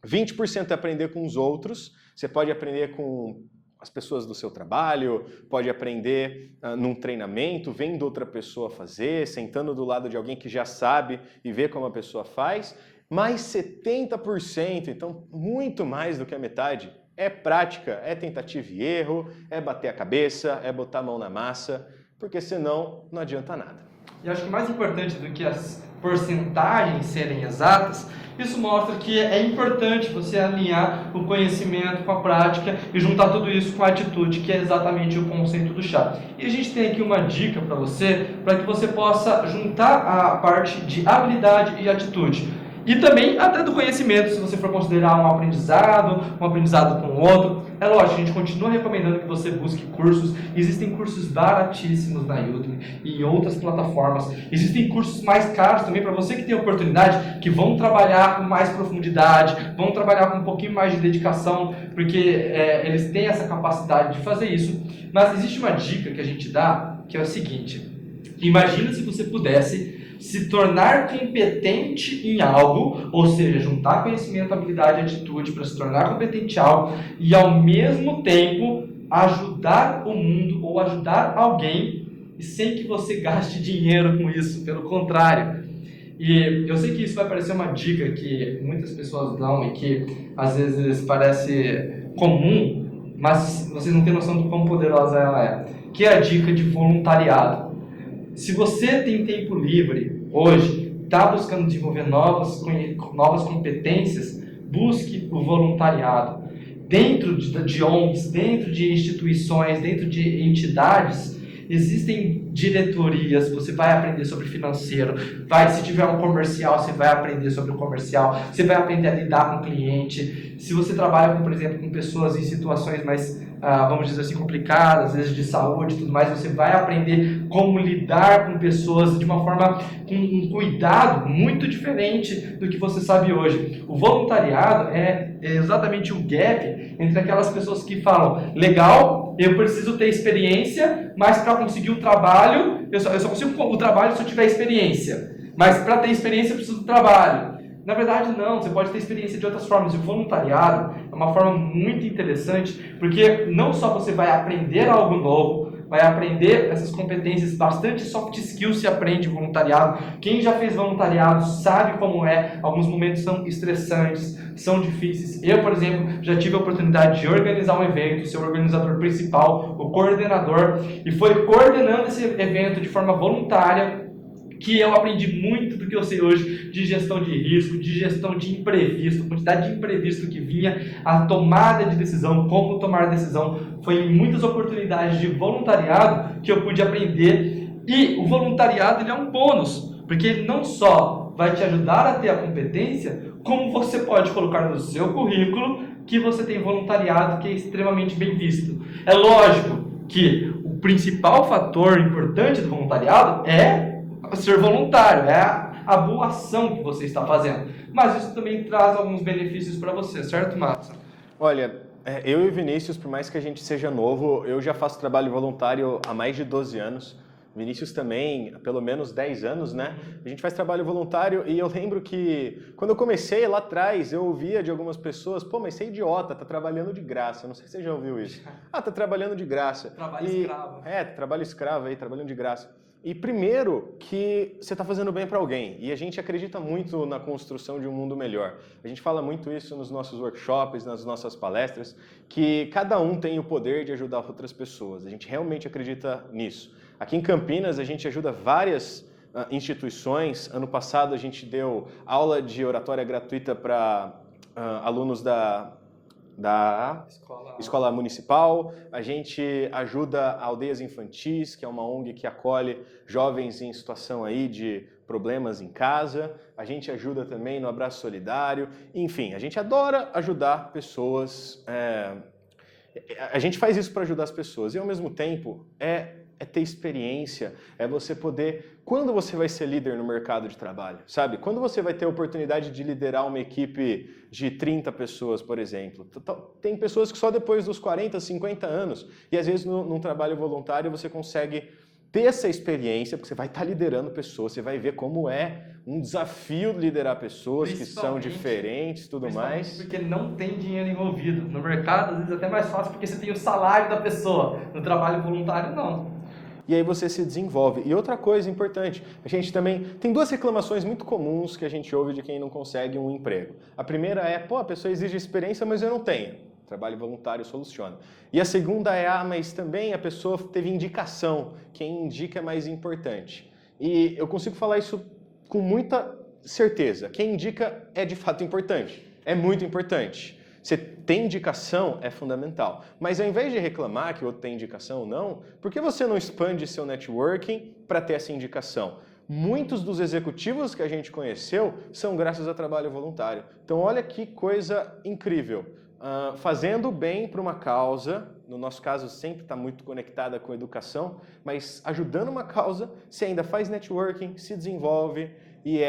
20% é aprender com os outros, você pode aprender com as pessoas do seu trabalho, pode aprender num treinamento, vendo outra pessoa fazer, sentando do lado de alguém que já sabe e vê como a pessoa faz, mais 70%, então muito mais do que a metade, é prática, é tentativa e erro, é bater a cabeça, é botar a mão na massa, porque senão não adianta nada. E acho que mais importante do que as porcentagens serem exatas, isso mostra que é importante você alinhar o conhecimento com a prática e juntar tudo isso com a atitude, que é exatamente o conceito do chá. E a gente tem aqui uma dica para que você possa juntar a parte de habilidade e atitude. E também até do conhecimento, se você for considerar um aprendizado com o outro. É lógico, a gente continua recomendando que você busque cursos. Existem cursos baratíssimos na Udemy e em outras plataformas. Existem cursos mais caros também para você que tem oportunidade, que vão trabalhar com mais profundidade, vão trabalhar com um pouquinho mais de dedicação, porque eles têm essa capacidade de fazer isso. Mas existe uma dica que a gente dá, que é o seguinte: imagina se você pudesse se tornar competente em algo, ou seja, juntar conhecimento, habilidade e atitude para se tornar competente em algo e ao mesmo tempo ajudar o mundo ou ajudar alguém e sem que você gaste dinheiro com isso, pelo contrário. E eu sei que isso vai parecer uma dica que muitas pessoas dão e que às vezes parece comum, mas vocês não têm noção de quão poderosa ela é, que é a dica de voluntariado. Se você tem tempo livre hoje, está buscando desenvolver novas competências, busque o voluntariado. Dentro de ONGs, dentro de instituições, dentro de entidades, existem diretorias, você vai aprender sobre financeiro, se tiver um comercial, você vai aprender sobre o comercial, você vai aprender a lidar com o cliente. Se você trabalha, por exemplo, com pessoas em situações mais, vamos dizer assim, complicadas, às vezes de saúde e tudo mais, você vai aprender como lidar com pessoas de uma forma, com um cuidado muito diferente do que você sabe hoje. O voluntariado é exatamente o gap entre aquelas pessoas que falam, legal, eu preciso ter experiência, mas para conseguir o trabalho, eu só consigo o trabalho se eu tiver experiência. Mas para ter experiência eu preciso do trabalho. Na verdade não, você pode ter experiência de outras formas. E o voluntariado é uma forma muito interessante, porque não só você vai aprender algo novo, vai aprender essas competências, bastante soft skills se aprende voluntariado. Quem já fez voluntariado sabe como é, alguns momentos são estressantes, são difíceis. Eu, por exemplo, já tive a oportunidade de organizar um evento, ser o organizador principal, o coordenador, e foi coordenando esse evento de forma voluntária que eu aprendi muito do que eu sei hoje de gestão de risco, de gestão de imprevisto, a quantidade de imprevisto que vinha, a tomada de decisão, como tomar decisão. Foi em muitas oportunidades de voluntariado que eu pude aprender. E o voluntariado ele é um bônus, porque ele não só vai te ajudar a ter a competência, como você pode colocar no seu currículo que você tem voluntariado, que é extremamente bem visto. É lógico que o principal fator importante do voluntariado é ser voluntário, é a boa ação que você está fazendo. Mas isso também traz alguns benefícios para você, certo, Márcio? Olha, eu e o Vinícius, por mais que a gente seja novo, eu já faço trabalho voluntário há mais de 12 anos. Vinícius também, há pelo menos 10 anos, né? A gente faz trabalho voluntário e eu lembro que quando eu comecei lá atrás, eu ouvia de algumas pessoas, pô, mas você é idiota, tá trabalhando de graça. Não sei se você já ouviu isso. Ah, tá trabalhando de graça. Trabalho escravo. Trabalho escravo aí, trabalhando de graça. E primeiro que você está fazendo bem para alguém, e a gente acredita muito na construção de um mundo melhor. A gente fala muito isso nos nossos workshops, nas nossas palestras, que cada um tem o poder de ajudar outras pessoas. A gente realmente acredita nisso. Aqui em Campinas a gente ajuda várias instituições. Ano passado a gente deu aula de oratória gratuita para alunos da escola municipal. A gente ajuda aldeias infantis, que é uma ONG que acolhe jovens em situação aí de problemas em casa. A gente ajuda também no Abraço Solidário. Enfim, a gente adora ajudar pessoas. A gente faz isso para ajudar as pessoas e ao mesmo tempo é ter experiência, é você poder... Quando você vai ser líder no mercado de trabalho, sabe? Quando você vai ter a oportunidade de liderar uma equipe de 30 pessoas, por exemplo. Tem pessoas que só depois dos 40, 50 anos, e às vezes num trabalho voluntário você consegue ter essa experiência, porque você vai estar liderando pessoas, você vai ver como é um desafio liderar pessoas que são diferentes e tudo mais. Porque não tem dinheiro envolvido. No mercado, às vezes é até mais fácil porque você tem o salário da pessoa. No trabalho voluntário, não. E aí você se desenvolve. E outra coisa importante, a gente também tem duas reclamações muito comuns que a gente ouve de quem não consegue um emprego. A primeira é, pô, a pessoa exige experiência, mas eu não tenho. Trabalho voluntário soluciona. E a segunda é, mas também a pessoa teve indicação. Quem indica é mais importante. E eu consigo falar isso com muita certeza. Quem indica é de fato importante. É muito importante. Você tem indicação é fundamental. Mas ao invés de reclamar que o outro tem indicação ou não, por que você não expande seu networking para ter essa indicação? muitos dos executivos que a gente conheceu são graças a trabalho voluntário. Então olha que coisa incrível. Fazendo bem para uma causa, no nosso caso sempre está muito conectada com a educação, mas ajudando uma causa, você ainda faz networking, se desenvolve e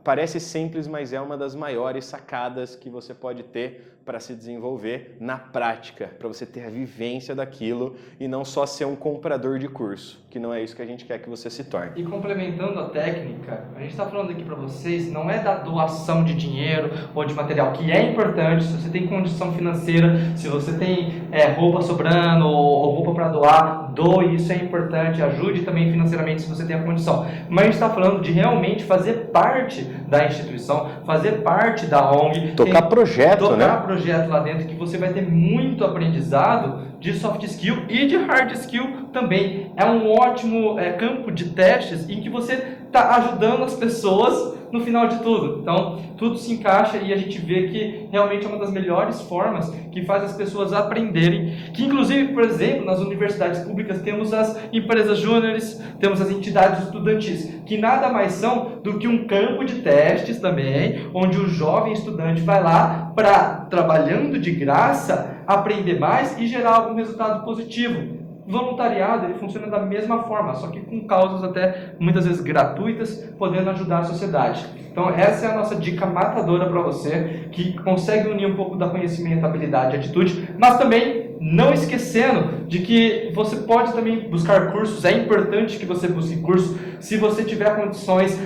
parece simples, mas é uma das maiores sacadas que você pode ter para se desenvolver na prática, para você ter a vivência daquilo e não só ser um comprador de curso, que não é isso que a gente quer que você se torne. E complementando a técnica, a gente está falando aqui para vocês, não é da doação de dinheiro ou de material, que é importante, se você tem condição financeira, se você tem roupa sobrando ou roupa para doar, doe, isso é importante, ajude também financeiramente se você tem a condição. Mas a gente está falando de realmente fazer parte da instituição, fazer parte da ONG. Tocar projeto, né? Tocar projeto lá dentro, que você vai ter muito aprendizado de soft skill e de hard skill também. É um ótimo campo de testes em que você está ajudando as pessoas no final de tudo. Então, tudo se encaixa e a gente vê que realmente é uma das melhores formas que faz as pessoas aprenderem. Que, inclusive, por exemplo, nas universidades públicas temos as empresas júniores, temos as entidades estudantis, que nada mais são do que um campo de testes também, onde o jovem estudante vai lá para, trabalhando de graça, aprender mais e gerar algum resultado positivo. Voluntariado, ele funciona da mesma forma, só que com causas até muitas vezes gratuitas, podendo ajudar a sociedade. Então essa é a nossa dica matadora para você, que consegue unir um pouco da conhecimento, habilidade e atitude, mas também não esquecendo de que você pode também buscar cursos, é importante que você busque cursos, se você tiver condições,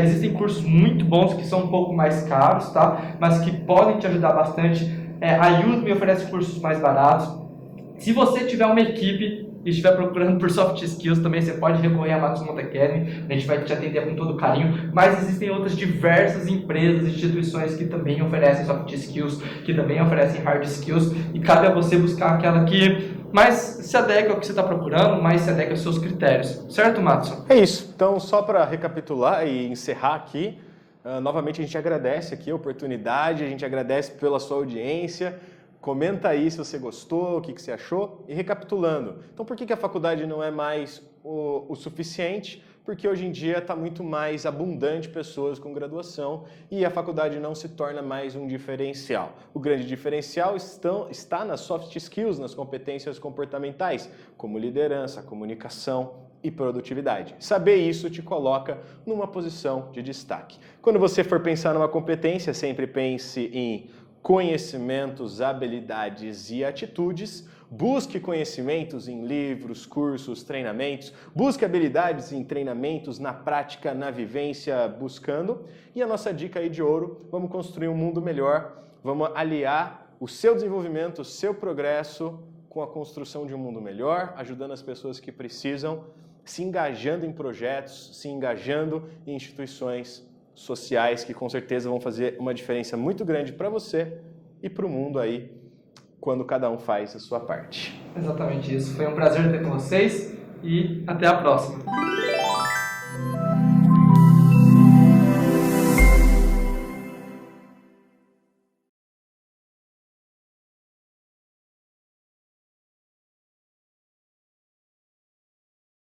existem cursos muito bons que são um pouco mais caros, tá? Mas que podem te ajudar bastante. A Udemy oferece cursos mais baratos. Se você tiver uma equipe e estiver procurando por soft skills também, você pode recorrer à Matsumoto Academy, a gente vai te atender com todo carinho, mas existem outras diversas empresas, instituições que também oferecem soft skills, que também oferecem hard skills, e cabe a você buscar aquela que mais se adequa ao que você está procurando, mais se adequa aos seus critérios. Certo, Matsu? É isso. Então, só para recapitular e encerrar aqui, novamente a gente agradece aqui a oportunidade, a gente agradece pela sua audiência. Comenta aí se você gostou, o que você achou. E recapitulando, então por que a faculdade não é mais o suficiente? Porque hoje em dia está muito mais abundante pessoas com graduação e a faculdade não se torna mais um diferencial. O grande diferencial está nas soft skills, nas competências comportamentais, como liderança, comunicação e produtividade. Saber isso te coloca numa posição de destaque. Quando você for pensar numa competência, sempre pense em conhecimentos, habilidades e atitudes. Busque conhecimentos em livros, cursos, treinamentos. Busque habilidades em treinamentos, na prática, na vivência, buscando. E a nossa dica aí de ouro, vamos construir um mundo melhor. Vamos aliar o seu desenvolvimento, o seu progresso com a construção de um mundo melhor, ajudando as pessoas que precisam, se engajando em projetos, se engajando em instituições sociais que com certeza vão fazer uma diferença muito grande para você e para o mundo aí, quando cada um faz a sua parte. Exatamente isso. Foi um prazer ter com vocês e até a próxima.